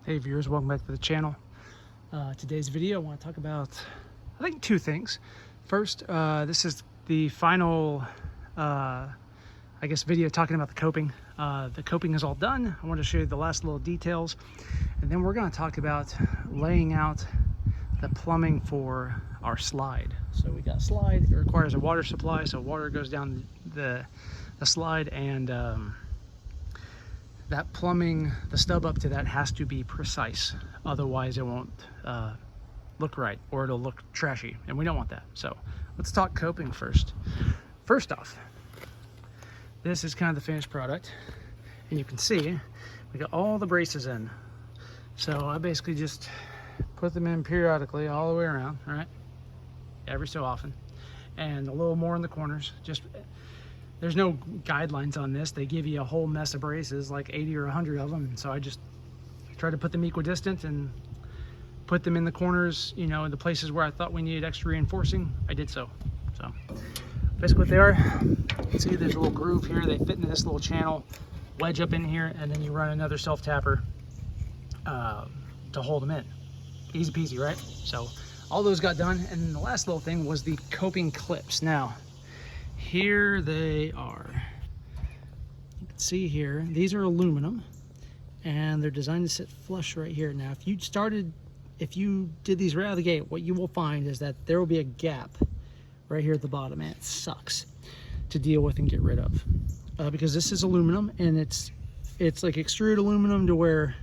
Hey viewers, welcome back to the channel. Today's video I want to talk about, I think, two things. First, this is the final, video talking about the coping. The coping is all done. I want to show you the last little details, and then we're going to talk about laying out the plumbing for our slide. So we got a slide. It requires a water supply, so water goes down the slide, and that plumbing, the stub up to that has to be precise. Otherwise it won't look right, or it'll look trashy, and we don't want that. So let's talk coping first. First off, this is kind of the finished product, and you can see we got all the braces in. So I basically just put them in periodically all the way around, right? Every so often, and a little more in the corners. Just, there's no guidelines on this. They give you a whole mess of braces, like 80 or 100 of them. So I just try to put them equidistant and put them in the corners, you know, in the places where I thought we needed extra reinforcing. I did so. So basically what they are, you can see there's a little groove here. They fit into this little channel, wedge up in here, and then you run another self-tapper to hold them in. Easy peasy, right? So all those got done, and then the last little thing was the coping clips. Now, here they are. You can see here, these are aluminum, and they're designed to sit flush right here. Now, if you did these right out of the gate, what you will find is that there will be a gap right here at the bottom, and it sucks to deal with and get rid of, because this is aluminum, and it's like extruded aluminum to where,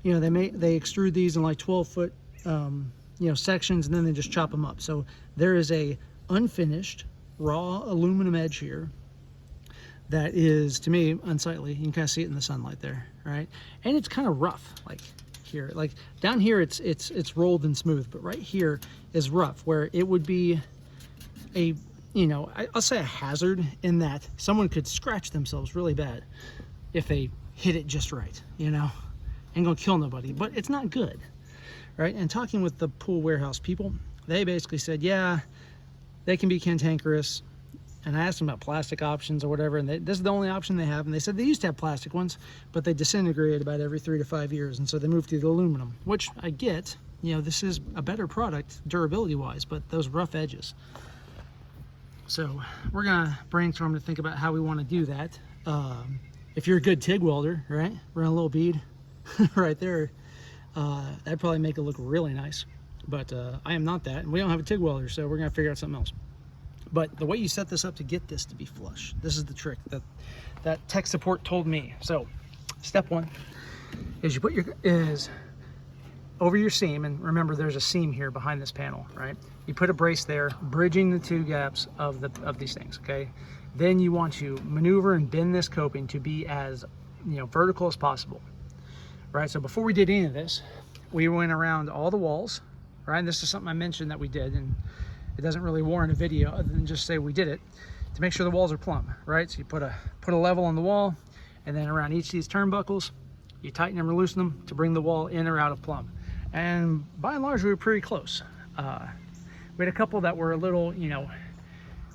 you know, they extrude these in like 12-foot sections, and then they just chop them up. So there is a unfinished raw aluminum edge here that is, to me, unsightly. You can kind of see it in the sunlight there, right? And it's kind of rough, like here. Like down here it's rolled and smooth, but right here is rough, where it would be a, I'll say a hazard, in that someone could scratch themselves really bad if they hit it just right, ain't gonna kill nobody, but it's not good, right? And talking with the Pool Warehouse people, they basically said, yeah, they can be cantankerous. And I asked them about plastic options or whatever, and this is the only option they have. And they said they used to have plastic ones, but they disintegrated about every 3 to 5 years, and so they moved to the aluminum, which I get. This is a better product durability wise, but those rough edges. So we're gonna brainstorm to think about how we want to do that. If you're a good TIG welder, right, run a little bead right there, that'd probably make it look really nice. But I am not that, and we don't have a TIG welder, so we're gonna figure out something else. But the way you set this up to get this to be flush, this is the trick that tech support told me. So step one is you put is over your seam, and remember there's a seam here behind this panel, right? You put a brace there, bridging the two gaps of these things, okay? Then you want to maneuver and bend this coping to be as vertical as possible, right? So before we did any of this, we went around all the walls, right? And this is something I mentioned that we did, and it doesn't really warrant a video other than just say we did it, to make sure the walls are plumb, right? So you put a level on the wall, and then around each of these turnbuckles, you tighten them or loosen them to bring the wall in or out of plumb. And by and large, we were pretty close. We had a couple that were a little,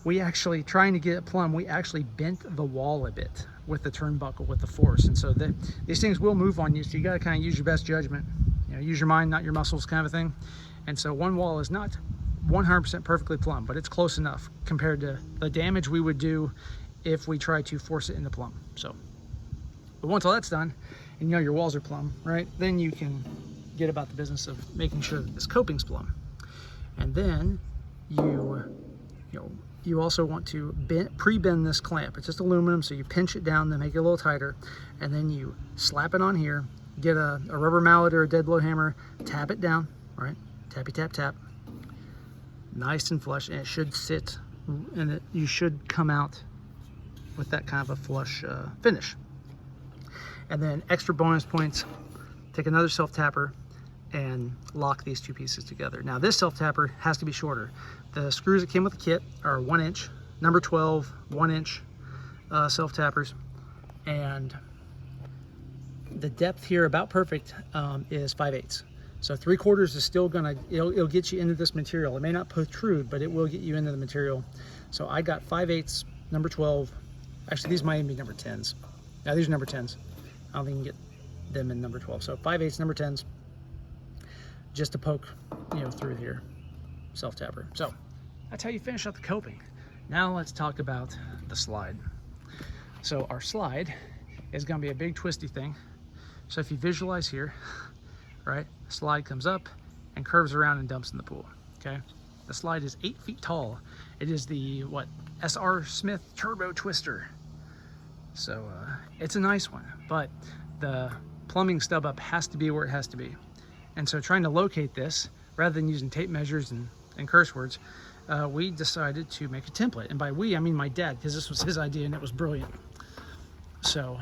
we actually, trying to get it plumb, we actually bent the wall a bit with the turnbuckle, with the force. And so these things will move on you, so you gotta kind of use your best judgment. Use your mind, not your muscles, kind of a thing. And so one wall is not 100% perfectly plumb, but it's close enough compared to the damage we would do if we try to force it into plumb. So, but once all that's done, and your walls are plumb, right, then you can get about the business of making sure that this coping's plumb. And then you also want to pre-bend this clamp. It's just aluminum, so you pinch it down to make it a little tighter, and then you slap it on here, get a rubber mallet or a dead blow hammer, tap it down, right? Tappy tap tap, nice and flush, and it should sit, and you should come out with that kind of a flush finish. And then extra bonus points, take another self-tapper and lock these two pieces together. Now this self-tapper has to be shorter. The screws that came with the kit are 1 inch, number 12, 1 inch self-tappers, and the depth here, about perfect, is 5/8. So 3/4 is still gonna, it'll get you into this material. It may not protrude, but it will get you into the material. So I got 5/8, number 12. Actually, these might even be number 10s. Now these are number 10s. I don't think you can get them in number 12. So 5/8 number 10s, just to poke, through here, self-tapper. So that's how you finish up the coping. Now let's talk about the slide. So our slide is going to be a big twisty thing. So if you visualize here, right, slide comes up and curves around and dumps in the pool. Okay, the slide is 8 feet tall. It is the S.R. Smith Turbo Twister. So it's a nice one, but the plumbing stub up has to be where it has to be. And so trying to locate this, rather than using tape measures and curse words, we decided to make a template. And by we, I mean my dad, because this was his idea and it was brilliant. So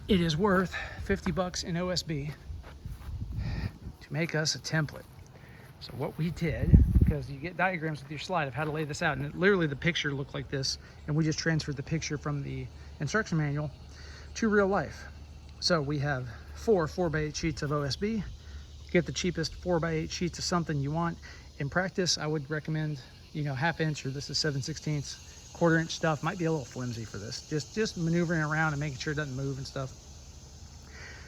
it is worth 50 bucks in OSB to make us a template. So what we did, because you get diagrams with your slide of how to lay this out, and literally the picture looked like this, and we just transferred the picture from the instruction manual to real life. So we have 4 4x8 sheets of OSB. Get the cheapest 4x8 sheets of something you want. In practice, I would recommend, 1/2 inch, or this is 7/16, 1/4 inch stuff. Might be a little flimsy for this. Just maneuvering around and making sure it doesn't move and stuff.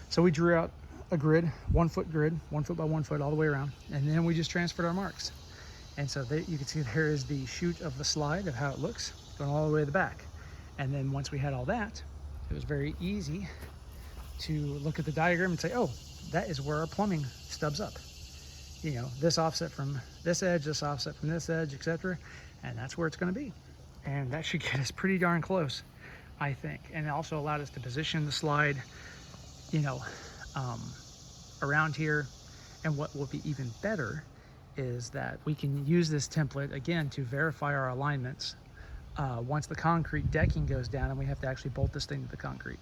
So we drew out a grid, 1 foot grid, 1 foot by 1 foot all the way around. And then we just transferred our marks. And so you can see here is the chute of the slide of how it looks, going all the way to the back. And then once we had all that, it was very easy to look at the diagram and say, oh, that is where our plumbing stubs up. This offset from this edge, this offset from this edge, etc. And that's where it's going to be. And that should get us pretty darn close, I think. And it also allowed us to position the slide, around here. And what will be even better is that we can use this template again to verify our alignments once the concrete decking goes down and we have to actually bolt this thing to the concrete.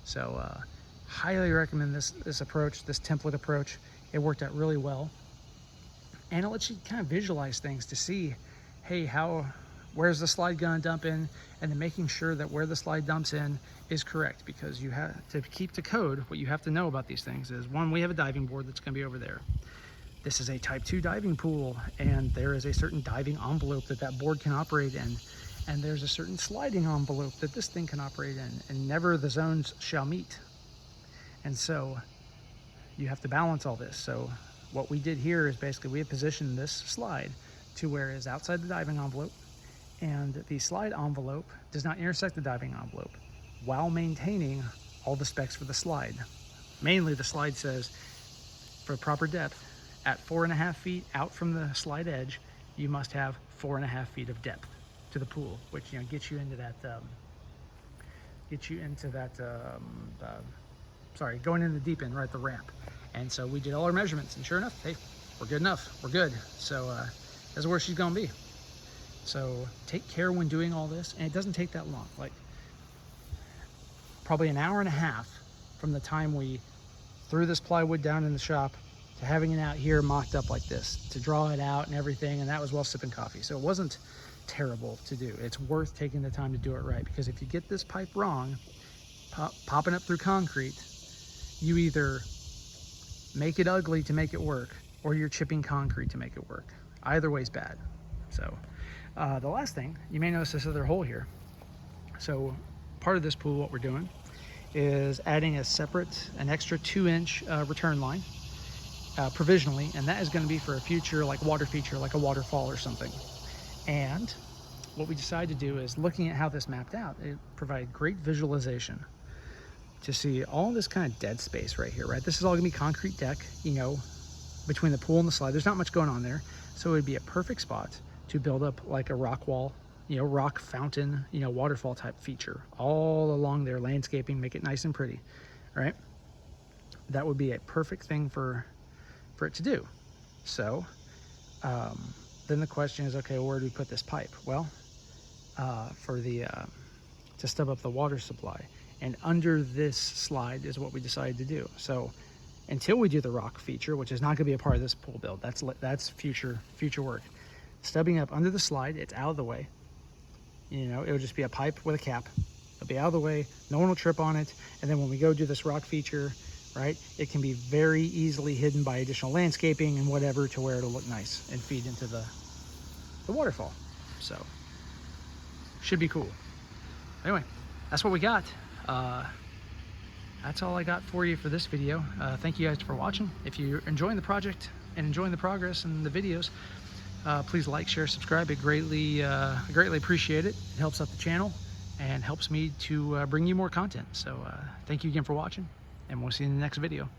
So highly recommend this approach, this template approach. It worked out really well, and it lets you kind of visualize things to see, hey, where's the slide gonna dump in, and then making sure that where the slide dumps in is correct, because you have to keep to code. What you have to know about these things is, one, we have a diving board that's gonna be over there. This is a type 2 diving pool, and there is a certain diving envelope that board can operate in, and there's a certain sliding envelope that this thing can operate in, and never the zones shall meet. And so you have to balance all this. So what we did here is basically we have positioned this slide to where it is outside the diving envelope, and the slide envelope does not intersect the diving envelope, while maintaining all the specs for the slide. Mainly the slide says for proper depth, at 4.5 feet out from the slide edge, you must have 4.5 feet of depth to the pool, which gets you into that going in the deep end, right, the ramp. And so we did all our measurements, and sure enough, hey, we're good enough, we're good. So that's where she's gonna be. So take care when doing all this, and it doesn't take that long, like probably an hour and a half from the time we threw this plywood down in the shop to having it out here mocked up like this, to draw it out and everything, and that was while sipping coffee. So it wasn't terrible to do. It's worth taking the time to do it right, because if you get this pipe wrong, popping up through concrete, you either make it ugly to make it work, or you're chipping concrete to make it work. Either way's bad. So the last thing, you may notice this other hole here. So part of this pool, what we're doing is adding an extra 2-inch return line provisionally, and that is going to be for a future water feature, like a waterfall or something. And what we decided to do is, looking at how this mapped out, it provided great visualization to see all this kind of dead space right here, right? This is all gonna be concrete deck, between the pool and the slide. There's not much going on there. So it would be a perfect spot to build up like a rock wall, rock fountain, waterfall type feature all along there, landscaping, make it nice and pretty, right? That would be a perfect thing for it to do. So then the question is, okay, where do we put this pipe? Well, to stub up the water supply. And under this slide is what we decided to do. So until we do the rock feature, which is not going to be a part of this pool build, that's future work. Stubbing up under the slide, it's out of the way. It'll just be a pipe with a cap. It'll be out of the way. No one will trip on it. And then when we go do this rock feature, right, it can be very easily hidden by additional landscaping and whatever, to where it'll look nice and feed into the waterfall. So should be cool. Anyway, that's what we got. I that's all I got for you for this video. Thank you guys for watching. If you're enjoying the project and enjoying the progress and the videos, please like, share, subscribe. It greatly appreciate it. It helps out the channel and helps me to bring you more content. So thank you again for watching, and we'll see you in the next video.